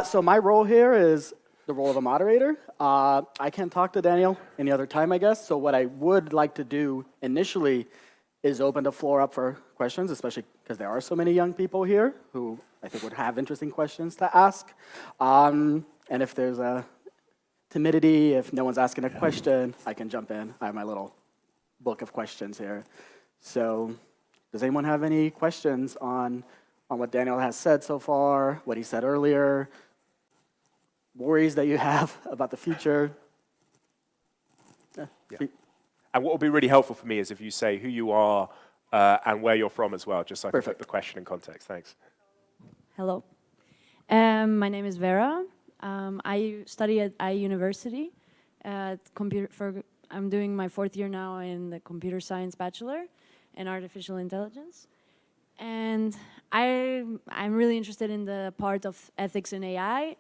So my role here is the role of a moderator. I can talk to Daniel any other time, I guess. So what I would like to do initially is open the floor up for questions, especially because there are so many young people here who I think would have interesting questions to ask. And if there's a timidity, if no one's asking a question, I can jump in. I have my little book of questions here. So does anyone have any questions on what Daniel has said so far, what he said earlier, worries that you have about the future? Yeah. And what will be really helpful for me is if you say who you are and where you're from as well, just so I can put the question in context. Thanks. Hello. My name is Vera. I study at IE University. I'm doing my 4th year now in the computer science bachelor in artificial intelligence. And I'm really interested in the part of ethics in AI.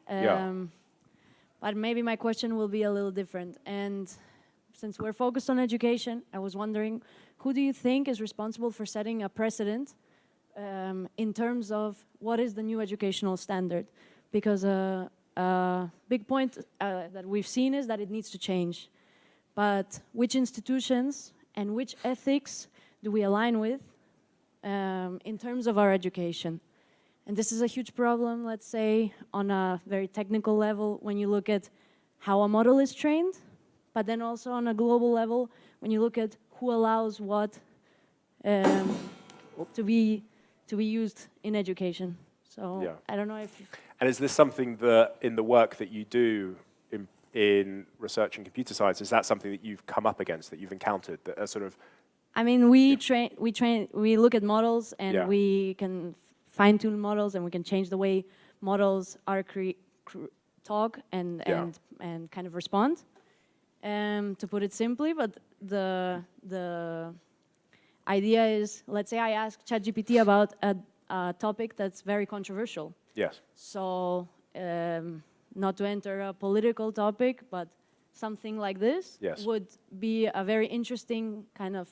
But maybe my question will be a little different. And since we're focused on education, I was wondering, who do you think is responsible for setting a precedent in terms of what is the new educational standard? Because a big point that we've seen is that it needs to change. But which institutions and which ethics do we align with in terms of our education? And this is a huge problem, let's say, on a very technical level when you look at how a model is trained, but then also on a global level when you look at who allows what to be used in education. So I don't know if... And is this something that in the work that you do in research and computer science, is that something that you've come up against, that you've encountered, that are sort of... I mean, we look at models and we can fine-tune models and we can change the way models are talk and kind of respond, to put it simply. But the idea is, let's say I ask ChatGPT about a topic that's very controversial. Yes. So not to enter a political topic, but something like this would be a very interesting kind of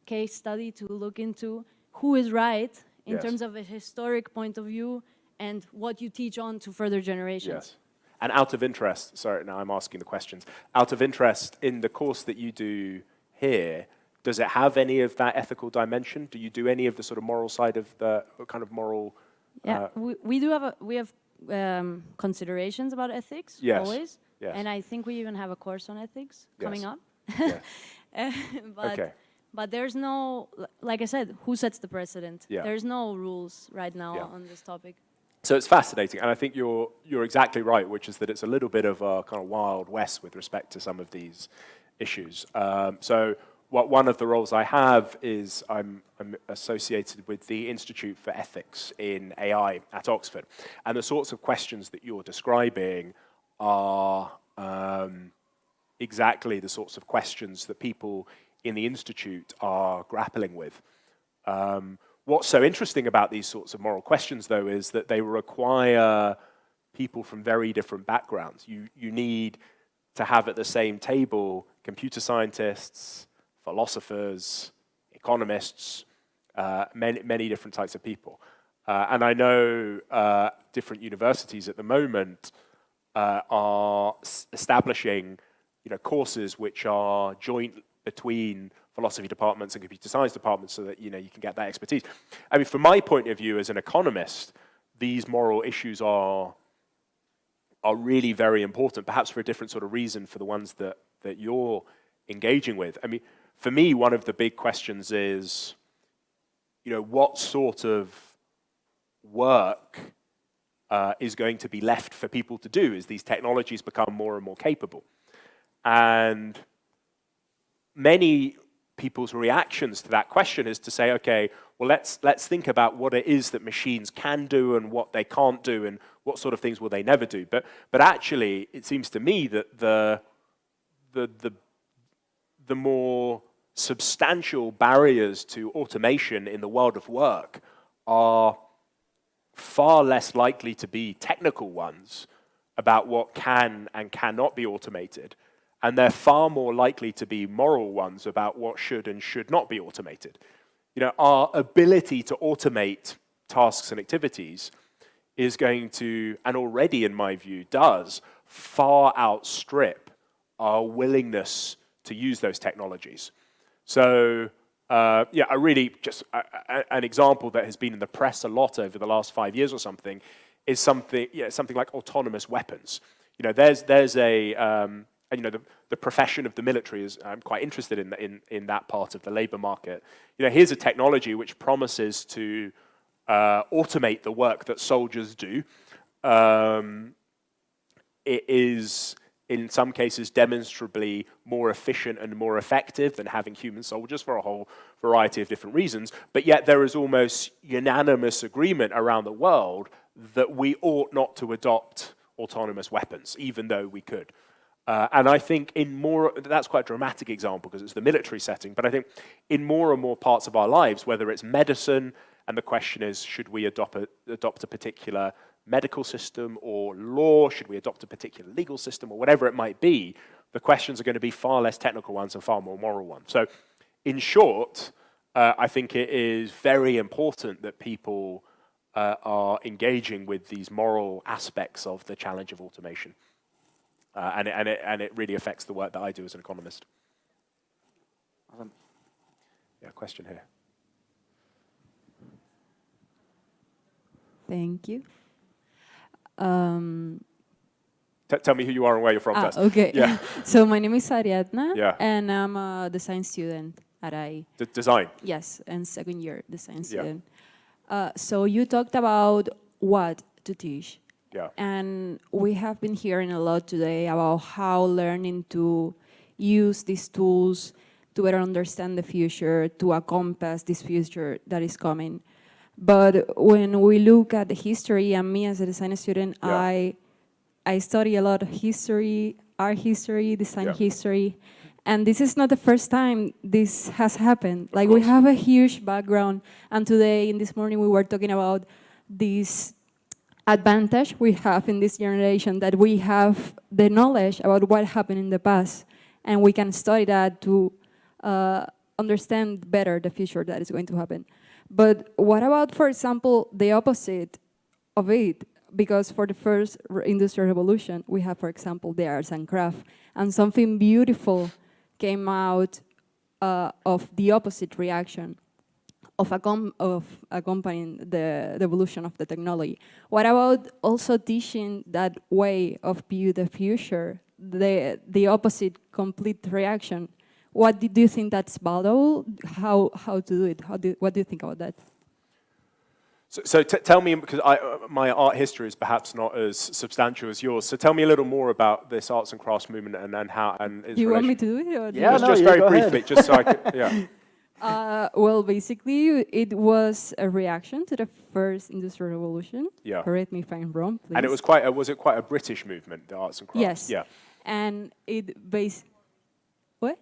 case study to look into who is right in terms of a historic point of view and what you teach on to further generations. Yes. And out of interest, sorry, now I'm asking the questions. Out of interest, in the course that you do here, does it have any of that ethical dimension? Do you do any of the sort of moral side of the kind of moral... Yeah, we have considerations about ethics, always. Yes. And I think we even have a course on ethics coming up. But there's no, like I said, who sets the precedent? There's no rules right now on this topic. So it's fascinating, and I think you're exactly right, which is that it's a little bit of a kind of wild west with respect to some of these issues. So one of the roles I have is I'm associated with the Institute for Ethics in AI at Oxford, and the sorts of questions that you're describing are exactly the sorts of questions that people in the Institute are grappling with. What's so interesting about these sorts of moral questions, though, is that they require people from very different backgrounds. You need to have at the same table computer scientists, philosophers, economists, many different types of people. And I know different universities at the moment are establishing courses which are joint between philosophy departments and computer science departments so that you can get that expertise. I mean, from my point of view as an economist, these moral issues are really very important, perhaps for a different sort of reason for the ones that you're engaging with. I mean, for me, one of the big questions is, what sort of work is going to be left for people to do as these technologies become more and more capable? And many people's reactions to that question is to say, okay, well, let's think about what it is that machines can do and what they can't do and what sort of things will they never do. But actually, it seems to me that the more substantial barriers to automation in the world of work are far less likely to be technical ones about what can and cannot be automated, and they're far more likely to be moral ones about what should and should not be automated. Our ability to automate tasks and activities is going to, and already in my view does, far outstrip our willingness to use those technologies. So yeah, I really just an example that has been in the press a lot over the last 5 years or something is something like autonomous weapons. You know, there's a and you know the profession of the military is I'm quite interested in that part of the labor market. You know, here's a technology which promises to automate the work that soldiers do. It is, in some cases, demonstrably more efficient and more effective than having human soldiers for a whole variety of different reasons. But yet there is almost unanimous agreement around the world that we ought not to adopt autonomous weapons, even though we could. And I think that's quite a dramatic example because it's the military setting, but I think in more and more parts of our lives, whether it's medicine, and the question is, should we adopt a particular medical system or law? Should we adopt a particular legal system or whatever it might be? The questions are going to be far less technical ones and far more moral ones. So in short, I think it is very important that people are engaging with these moral aspects of the challenge of automation. And it really affects the work that I do as an economist. Awesome. Yeah, question here. Thank you. Tell me who you are and where you're from first. Okay. Yeah. So my name is Ariadna, Yeah. and I'm a design student at IE. Design. Yes, and second year design Yeah. student. So you talked about what to teach. Yeah. And we have been hearing a lot today about how learning to use these tools to better understand the future, to encompass this future that is coming. But when we look at the history, and me as a design student, Yeah. I study a lot of history, art history, design Yeah. history, and this is not the first time this has happened. Like, we course. have a huge background, and today, in this morning, we were talking about this advantage we have in this generation, that we have the knowledge about what happened in the past, and we can study that to understand better the future that is going to happen. But what about, for example, the opposite of it? Because for the first industrial revolution, we have, for example, the arts and craft, and something beautiful came out of the opposite reaction of accompanying the evolution of the technology. What about also teaching that way of view the future, the opposite complete reaction? What do you think that's valuable? How to do it? What do you think about that? So tell me, because my art history is perhaps not as substantial as yours. So tell me a little more about this arts and crafts movement and how and its Do you want me relation- to do it? Or do Yeah, you- Just, no, just you very go briefly, ahead. just so I could. Yeah. Well, basically, it was a reaction to the first industrial revolution. Yeah. Correct me if I'm wrong, please. And it was was it quite a British movement, the arts and crafts? Yes. Yeah. And it what?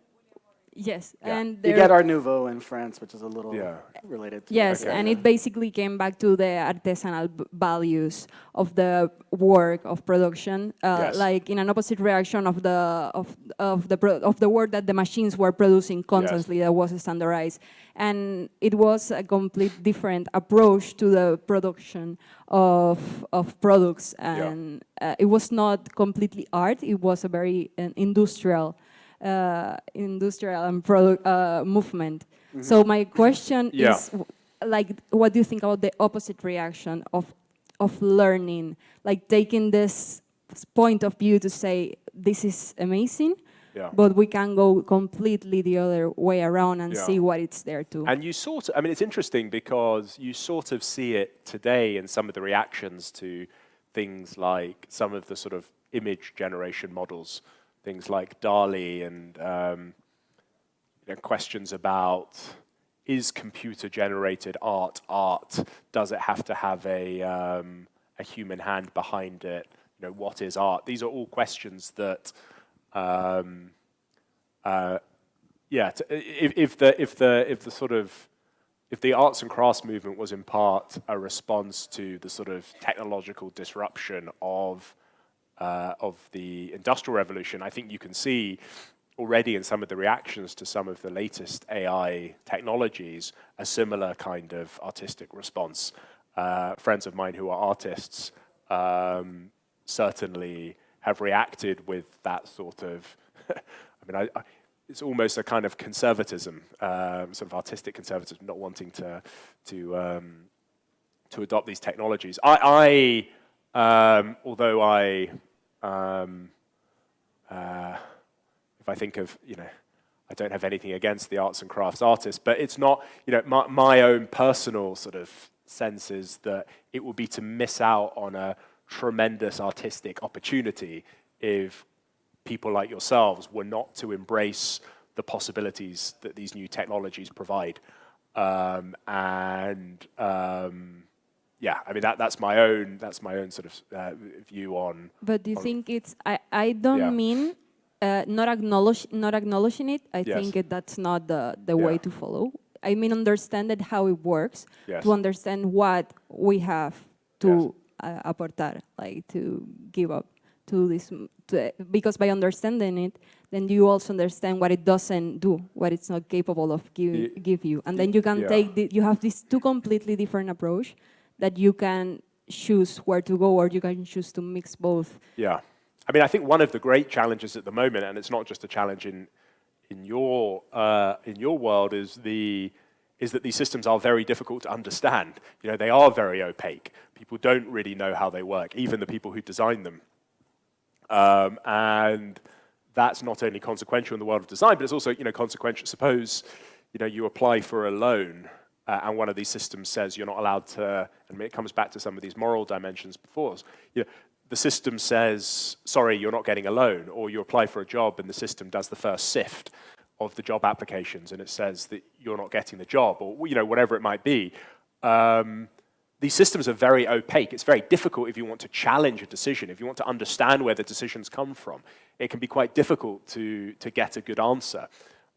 Yes. Yeah. And You there- get Art Nouveau in France, which is a little Yeah. related to Yes, Okay. and it basically came back to the artisanal values of the work of production, Yes. like in an opposite reaction of the work that the machines were producing constantly that was standardized, and it was a complete different approach to the production of products, and it was not completely art; it was a very industrial and product movement. So my question Yeah. is, like, what do you think about the opposite reaction of learning, like taking this point of view to say this is amazing, Yeah. but we can go completely the other way around and Yeah. see what it's there too. And you sort of, I mean, it's interesting because you sort of see it today in some of the reactions to things like some of the sort of image generation models, things like DALL-E and questions about, is computer-generated art art? Does it have to have a human hand behind it? You know, what is art? These are all questions that, if the arts and crafts movement was in part a response to the sort of technological disruption of the Industrial Revolution, I think you can see already in some of the reactions to some of the latest AI technologies a similar kind of artistic response. friends of mine who are artists certainly have reacted with that sort of, it's almost a kind of conservatism, sort of artistic conservatism, not wanting to adopt these technologies. Although if I think of, I don't have anything against the arts and crafts artists, but it's not, my own personal sort of sense is that it would be to miss out on a tremendous artistic opportunity if people like yourselves were not to embrace the possibilities that these new technologies provide. That's my own sort of view on. But do you think it's? I don't mean not acknowledging it. I think that's not the way to follow. I mean, understand how it works, to understand what we have to aportar, like to give up to this. Because by understanding it, then you also understand what it doesn't do, what it's not capable of give you, and then you can you have these two completely different approach that you can choose where to go, or you can choose to mix both. Yeah. I think one of the great challenges at the moment, and it's not just a challenge in your world, is that these systems are very difficult to understand. They are very opaque. People don't really know how they work, even the people who design them. And that's not only consequential in the world of design, but it's also consequential. Suppose you apply for a loan, and one of these systems says you're not allowed to, and it comes back to some of these moral dimensions before us. The system says, sorry, you're not getting a loan, or you apply for a job and the system does the first sift of the job applications and it says that you're not getting the job, or whatever it might be. These systems are very opaque. It's very difficult if you want to challenge a decision, if you want to understand where the decisions come from. It can be quite difficult to get a good answer.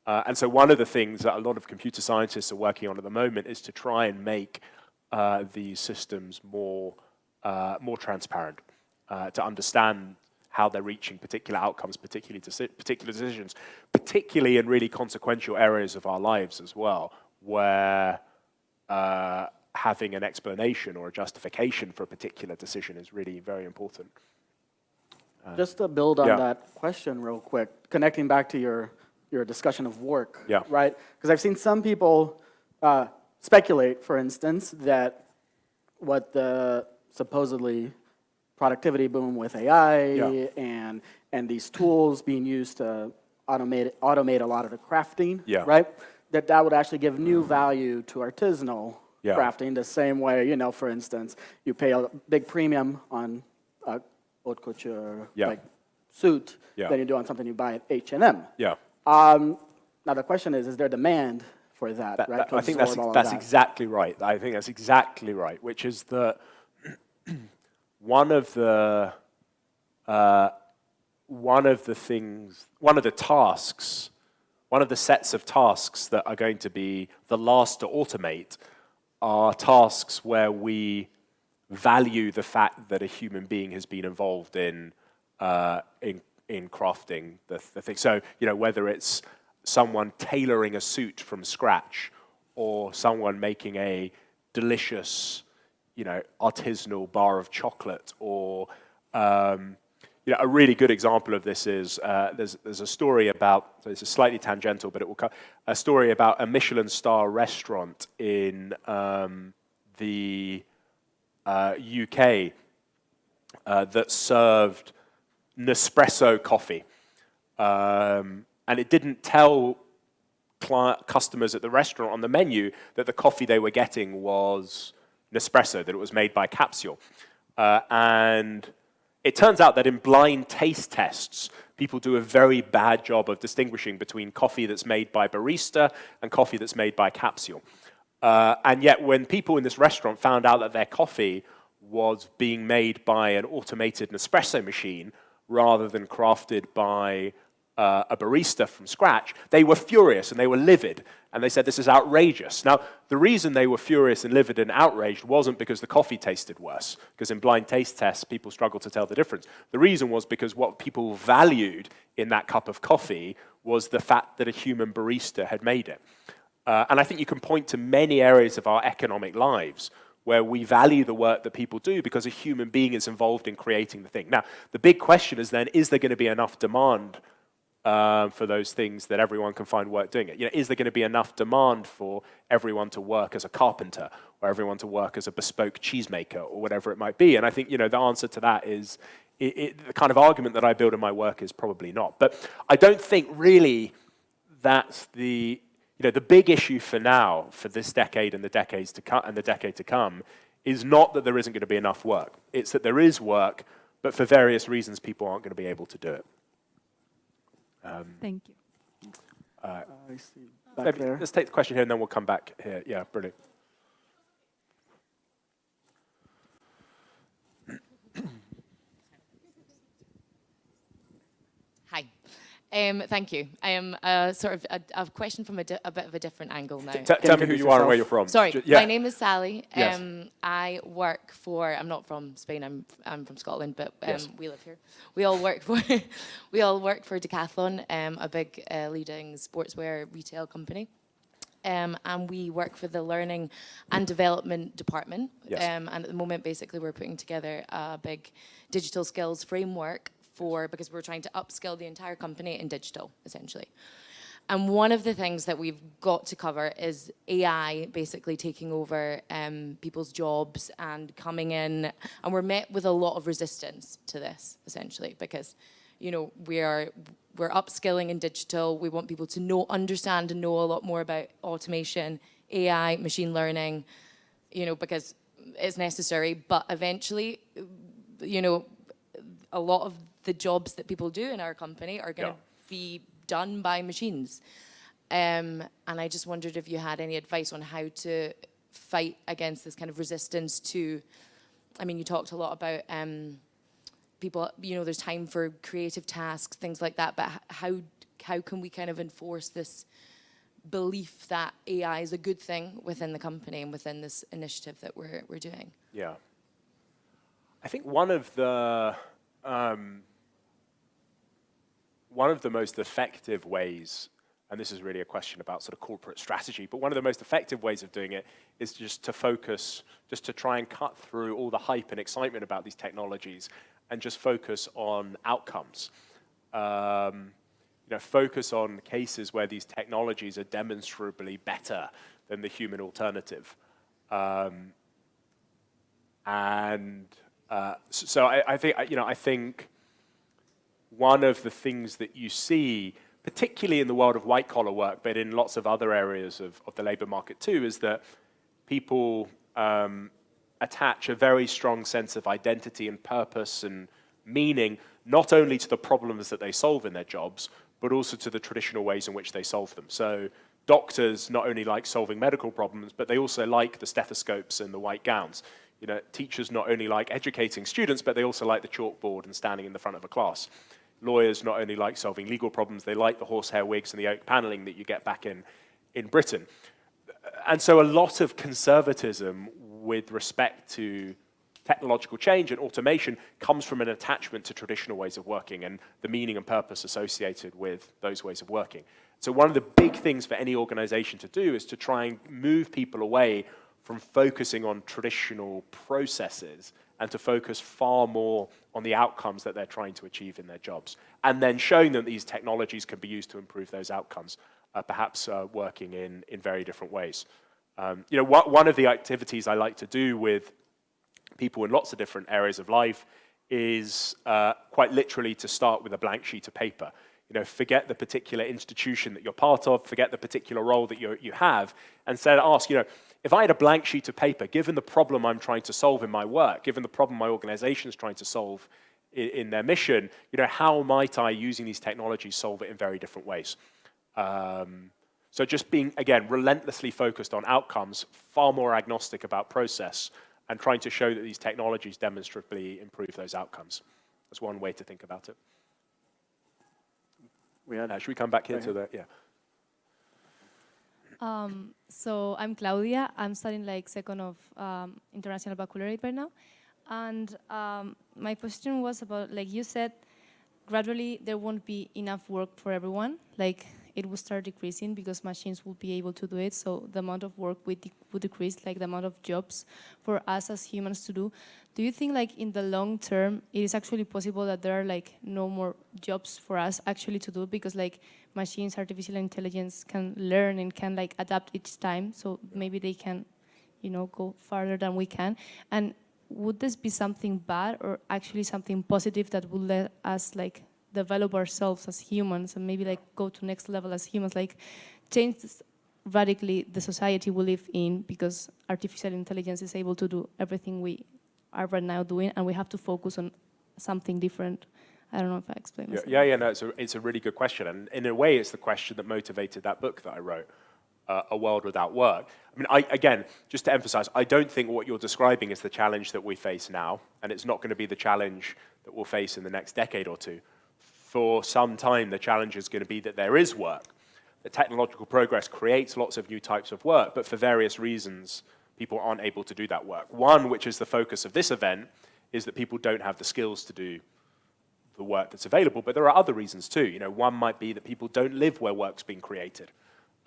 And so one of the things that a lot of computer scientists are working on at the moment is to try and make these systems more transparent, to understand how they're reaching particular outcomes, particular decisions, particularly in really consequential areas of our lives as well, where having an explanation or a justification for a particular decision is really very important. Just to build on that question real quick, connecting back to your discussion of work, right? Because I've seen some people speculate, for instance, that what the supposedly productivity boom with AI and these tools being used to automate a lot of the crafting, right? That would actually give new value to artisanal crafting, the same way, for instance, you pay a big premium on a haute couture like suit than you do on something you buy at H&M. Now the question is there demand for that, right? I think that's exactly right. I think that's exactly right, which is that one of the sets of tasks that are going to be the last to automate are tasks where we value the fact that a human being has been involved in crafting the thing. So, whether it's someone tailoring a suit from scratch or someone making a delicious, artisanal bar of chocolate, or a really good example of this is there's a story about, so it's slightly tangential, but a story about a Michelin star restaurant in the UK that served Nespresso coffee, and it didn't tell customers at the restaurant on the menu that the coffee they were getting was Nespresso, that it was made by Capsule. And it turns out that in blind taste tests, people do a very bad job of distinguishing between coffee that's made by barista and coffee that's made by Capsule. And yet when people in this restaurant found out that their coffee was being made by an automated Nespresso machine rather than crafted by a barista from scratch, they were furious and they were livid. And they said, this is outrageous. Now, the reason they were furious and livid and outraged wasn't because the coffee tasted worse, because in blind taste tests, people struggle to tell the difference. The reason was because what people valued in that cup of coffee was the fact that a human barista had made it. And I think you can point to many areas of our economic lives where we value the work that people do because a human being is involved in creating the thing. Now, the big question is then, is there going to be enough demand for those things that everyone can find work doing it? You know, is there going to be enough demand for everyone to work as a carpenter or everyone to work as a bespoke cheesemaker or whatever it might be? And I think, you know, the answer to that is the kind of argument that I build in my work is probably not. But I don't think really that's the, you know, the big issue for now, for this decade and the decades to come and the decade to come, is not that there isn't going to be enough work. It's that there is work, but for various reasons, people aren't going to be able to do it. Thank you. I see back Maybe there. let's take the question here, and then we'll come back here. Yeah, brilliant. Hi. Thank you. I am sort of a question from a bit of a different angle now. Tell me who you are and where you're from. Sorry, Yeah. my name is Sally. Yes. I work for. I'm not from Spain. I'm from Scotland, but Yes. we live here. We all work for. We all work for Decathlon, a big leading sportswear retail company. And we work for the Learning and Development Department. Yes. And at the moment, basically, we're putting together a big digital skills framework because we're trying to upskill the entire company in digital, essentially. And one of the things that we've got to cover is AI basically taking over people's jobs and coming in. And we're met with a lot of resistance to this, essentially, because, you know, we're upskilling in digital. We want people to understand and know a lot more about automation, AI, machine learning, you know, because it's necessary. But eventually, you know, a lot of the jobs that people do in our company are going to be done by machines. And I just wondered if you had any advice on how to fight against this kind of resistance to, I mean, you talked a lot about people, you know, there's time for creative tasks, things like that, but how can we kind of enforce this belief that AI is a good thing within the company and within this initiative that we're doing? Yeah. I think one of the most effective ways, and this is really a question about sort of corporate strategy, but one of the most effective ways of doing it is just to focus, just to try and cut through all the hype and excitement about these technologies and just focus on outcomes. You know, focus on cases where these technologies are demonstrably better than the human alternative. So I think, you know, I think one of the things that you see, particularly in the world of white-collar work, but in lots of other areas of the labor market too, is that people attach a very strong sense of identity and purpose and meaning, not only to the problems that they solve in their jobs, but also to the traditional ways in which they solve them. So doctors not only like solving medical problems, but they also like the stethoscopes and the white gowns. You know, teachers not only like educating students, but they also like the chalkboard and standing in the front of a class. Lawyers not only like solving legal problems, they like the horsehair wigs and the oak paneling that you get back in Britain. And so a lot of conservatism with respect to technological change and automation comes from an attachment to traditional ways of working and the meaning and purpose associated with those ways of working. So one of the big things for any organization to do is to try and move people away from focusing on traditional processes and to focus far more on the outcomes that they're trying to achieve in their jobs. And then showing them these technologies can be used to improve those outcomes, perhaps working in very different ways. You know, one of the activities I like to do with people in lots of different areas of life is quite literally to start with a blank sheet of paper. You know, forget the particular institution that you're part of, forget the particular role that you have, and instead ask, you know, if I had a blank sheet of paper, given the problem I'm trying to solve in my work, given the problem my organization is trying to solve in their mission, you know, how might I, using these technologies, solve it in very different ways? So just being, again, relentlessly focused on outcomes, far more agnostic about process, and trying to show that these technologies demonstrably improve those outcomes. That's one way to think about it. Should we come back here to the, yeah. So I'm Claudia. I'm studying like second of international baccalaureate right now. And my question was about, like you said, gradually there won't be enough work for everyone. Like it will start decreasing because machines will be able to do it. So the amount of work would decrease, like the amount of jobs for us as humans to do. Do you think like in the long term, it is actually possible that there are like no more jobs for us actually to do because like machines, artificial intelligence can learn and can like adapt each time. So maybe they can, you know, go farther than we can. And would this be something bad or actually something positive that would let us like develop ourselves as humans and maybe like go to next level as humans, like change radically the society we live in because artificial intelligence is able to do everything we are right now doing and we have to focus on something different. I don't know if I explained myself. Yeah, no, it's a really good question. And in a way, it's the question that motivated that book that I wrote, A World Without Work. I mean, again, just to emphasize, I don't think what you're describing is the challenge that we face now, and it's not going to be the challenge that we'll face in the next decade or two. For some time, the challenge is going to be that there is work. The technological progress creates lots of new types of work, but for various reasons, people aren't able to do that work. One, which is the focus of this event, is that people don't have the skills to do the work that's available, but there are other reasons too. You know, one might be that people don't live where work's being created.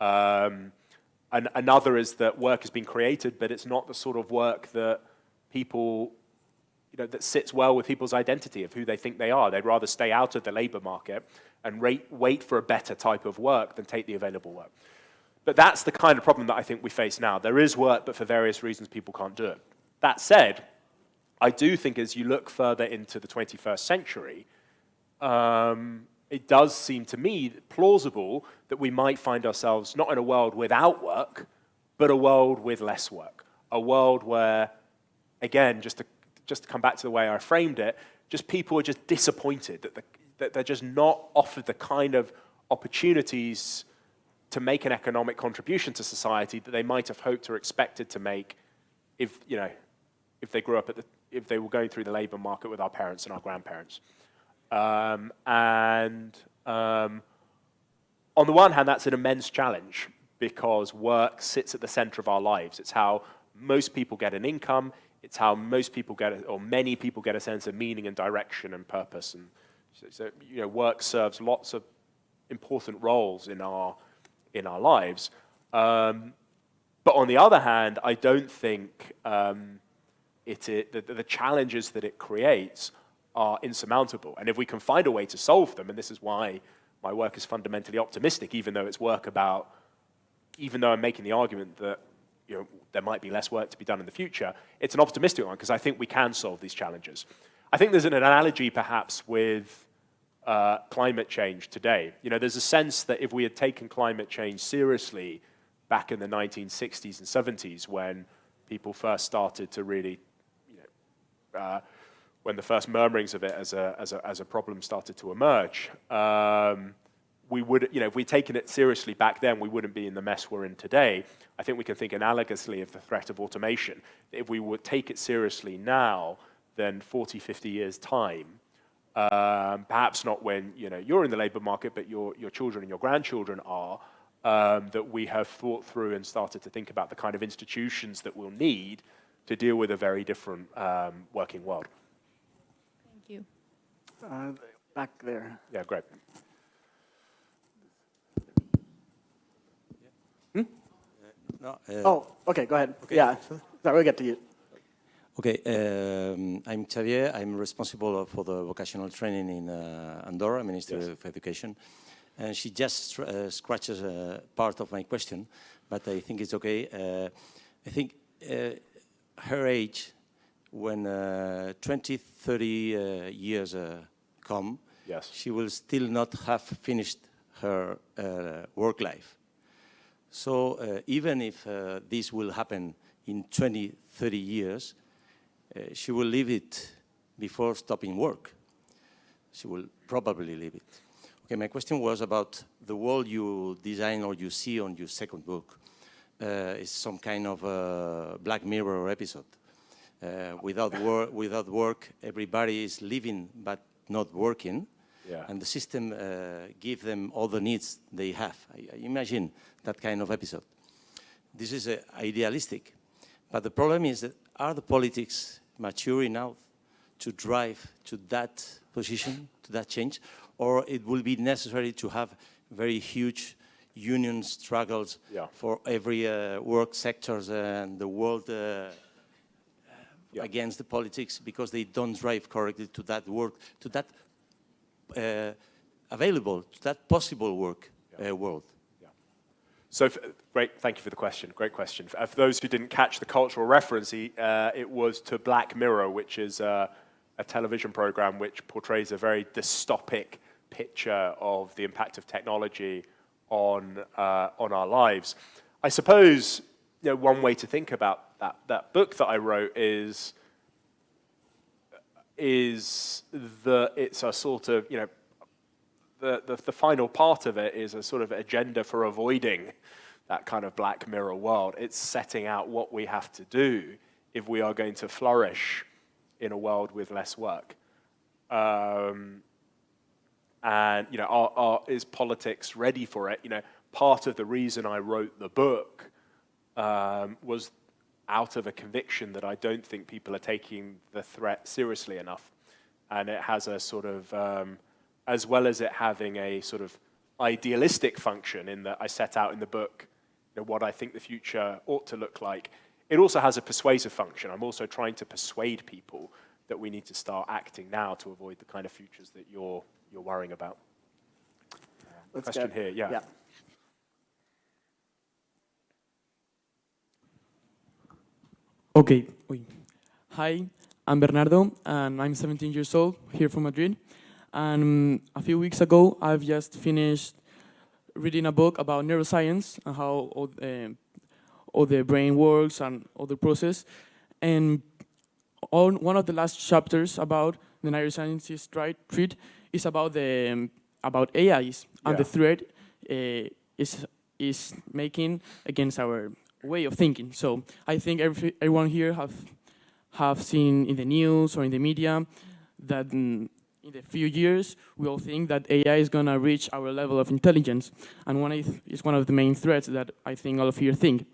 And another is that work has been created, but it's not the sort of work that people, you know, that sits well with people's identity of who they think they are. They'd rather stay out of the labor market and wait for a better type of work than take the available work. But that's the kind of problem that I think we face now. There is work, but for various reasons, people can't do it. That said, I do think as you look further into the 21st century, it does seem to me plausible that we might find ourselves not in a world without work, but a world with less work. A world where, again, just to come back to the way I framed it, just people are just disappointed that they're just not offered the kind of opportunities to make an economic contribution to society that they might have hoped or expected to make if they grew up if they were going through the labor market with our parents and our grandparents. On the one hand, that's an immense challenge because work sits at the center of our lives. It's how most people get an income. It's how most people or many people get a sense of meaning and direction and purpose. And so you know, work serves lots of important roles in our lives. But on the other hand, I don't think the challenges that it creates are insurmountable. And if we can find a way to solve them, and this is why my work is fundamentally optimistic, even though I'm making the argument that there might be less work to be done in the future, it's an optimistic one because I think we can solve these challenges. I think there's an analogy perhaps with climate change today. You know, there's a sense that if we had taken climate change seriously back in the 1960s and 70s when people first started to really, when the first murmurings of it as a problem started to emerge, we would, if we'd taken it seriously back then, we wouldn't be in the mess we're in today. I think we can think analogously of the threat of automation. If we would take it seriously now, then 40, 50 years' time, perhaps not when you're in the labor market, but your children and your grandchildren are, that we have thought through and started to think about the kind of institutions that we'll need to deal with a very different working world. Thank you. Back there. Yeah, great. Oh, okay, go ahead. Okay. Yeah, sorry, we'll get to you. Okay, I'm Xavier. I'm responsible for the vocational training in Andorra, Ministry of Education. And she just scratches part of my question, but I think it's okay. I think her age, when 20, 30 years come, she will still not have finished her work life. So even if this will happen in 20, 30 years, she will leave it before stopping work. She will probably leave it. Okay, my question was about the world you design or you see on your second book. It's some kind of Black Mirror episode. Without work, everybody is living but not working. Yeah. And the system gives them all the needs they have. I imagine that kind of episode. This is idealistic. But the problem is that are the politics mature enough to drive to that position, to that change? Or it will be necessary to have very huge union struggles for every work sectors and the world against the politics because they don't drive correctly to that work, to that available, to that possible work world. So, great, thank you for the question, great question. For those who didn't catch the cultural reference, it was to Black Mirror, which is a television program which portrays a very dystopic picture of the impact of technology on our lives. I suppose one way to think about that book that I wrote is that it's a sort of, the final part of it is a sort of agenda for avoiding that kind of Black Mirror world. It's setting out what we have to do if we are going to flourish in a world with less work. And is politics ready for it? Part of the reason I wrote the book was out of a conviction that I don't think people are taking the threat seriously enough, and it has a sort of, as well as it having a sort of idealistic function in that I set out in the book what I think the future ought to look like. It also has a persuasive function. I'm also trying to persuade people that we need to start acting now to avoid the kind of futures that you're worrying about. Question here, yeah. Okay. Hi, I'm Bernardo, and I'm 17 years old, here from Madrid. And a few weeks ago, I've just finished reading a book about neuroscience and how all the brain works and all the process. And one of the last chapters about the neuroscientist treat is about AIs and the threat is making against our way of thinking. So I think everyone here have seen in the news or in the media that in the few years we all think that AI is going to reach our level of intelligence, and is one of the main threats that I think all of you think.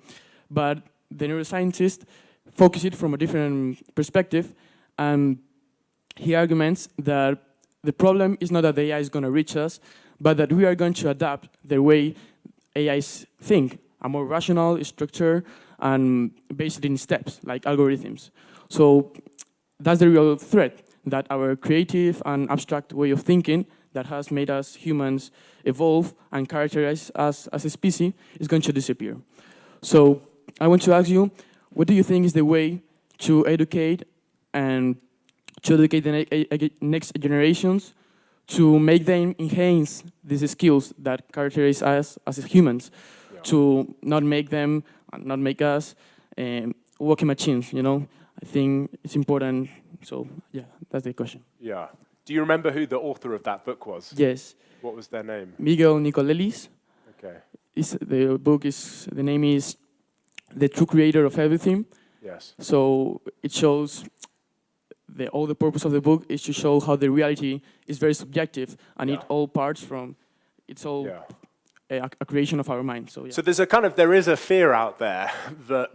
But the neuroscientist focuses it from a different perspective, and he arguments that the problem is not that the AI is going to reach us, but that we are going to adapt the way AIs think, a more rational structure and based in steps, like algorithms. So that's the real threat, that our creative and abstract way of thinking that has made us humans evolve and characterize us as a species is going to disappear. So I want to ask you, what do you think is the way to educate the next generations to make them enhance these skills that characterize us as humans, to not make us walking machines, I think it's important. So, yeah, that's the question. Yeah. Do you remember who the author of that book was? Yes. What was their name? Miguel Nicolelis. Okay. The name is The True Creator of Everything. Yes. So it shows all the purpose of the book is to show how the reality is very subjective, and it all parts from, it's all a creation of our mind. So, So there is a fear out there that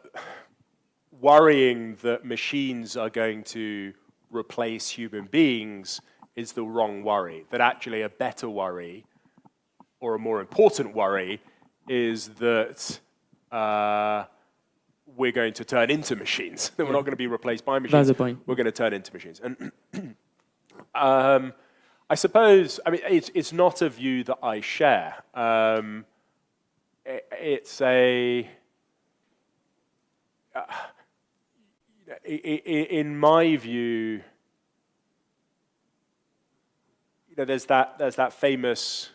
worrying that machines are going to replace human beings is the wrong worry. That actually a better worry, or a more important worry, is that we're going to turn into machines. That we're not going to be replaced by machines. That's the point. We're going to turn into machines. And I suppose, it's not a view that I share. In my view, there's that famous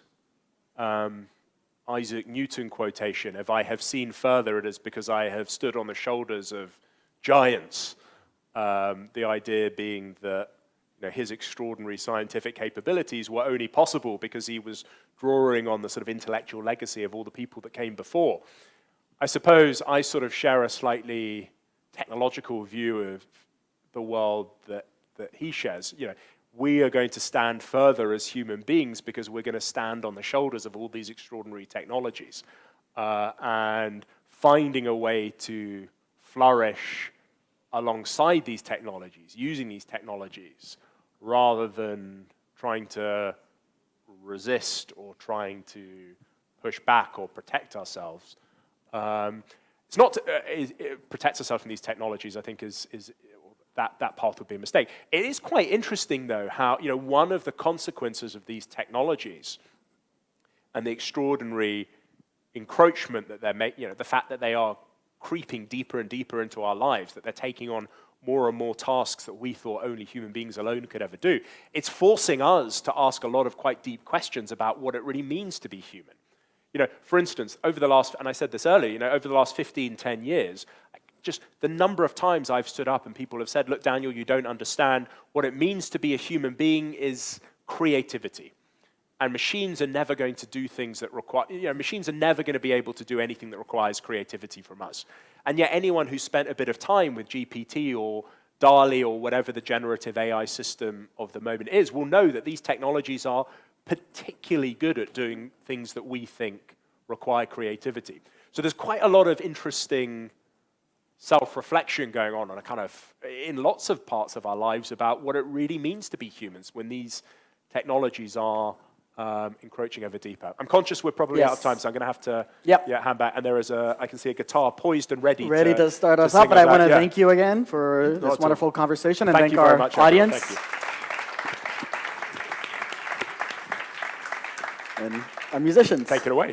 Isaac Newton quotation: "If I have seen further, it is because I have stood on the shoulders of giants." The idea being that his extraordinary scientific capabilities were only possible because he was drawing on the sort of intellectual legacy of all the people that came before. I suppose I sort of share a slightly technological view of the world that he shares. We are going to stand further as human beings because we're going to stand on the shoulders of all these extraordinary technologies, and finding a way to flourish alongside these technologies, using these technologies, rather than trying to resist or trying to push back or protect ourselves. It's not to, protect ourselves from these technologies, I think, is that path would be a mistake. It is quite interesting, though, how one of the consequences of these technologies and the extraordinary encroachment that they're making, the fact that they are creeping deeper and deeper into our lives, that they're taking on more and more tasks that we thought only human beings alone could ever do, it's forcing us to ask a lot of quite deep questions about what it really means to be human. For instance, over the last, and I said this earlier, over the last 15, 10 years, just the number of times I've stood up and people have said, look, Daniel, you don't understand. What it means to be a human being is creativity. And machines are never going to do things that require, machines are never going to be able to do anything that requires creativity from us. And yet anyone who's spent a bit of time with GPT or DALL-E or whatever the generative AI system of the moment is will know that these technologies are particularly good at doing things that we think require creativity. So there's quite a lot of interesting self-reflection going on in lots of parts of our lives about what it really means to be humans when these technologies are encroaching ever deeper. I'm conscious we're probably out of time, so I'm going to have to hand back. And there is I can see a guitar poised and ready to start us up. But I want to thank you again for this wonderful conversation and thank our audience. Thank you. And our musicians. Take it away.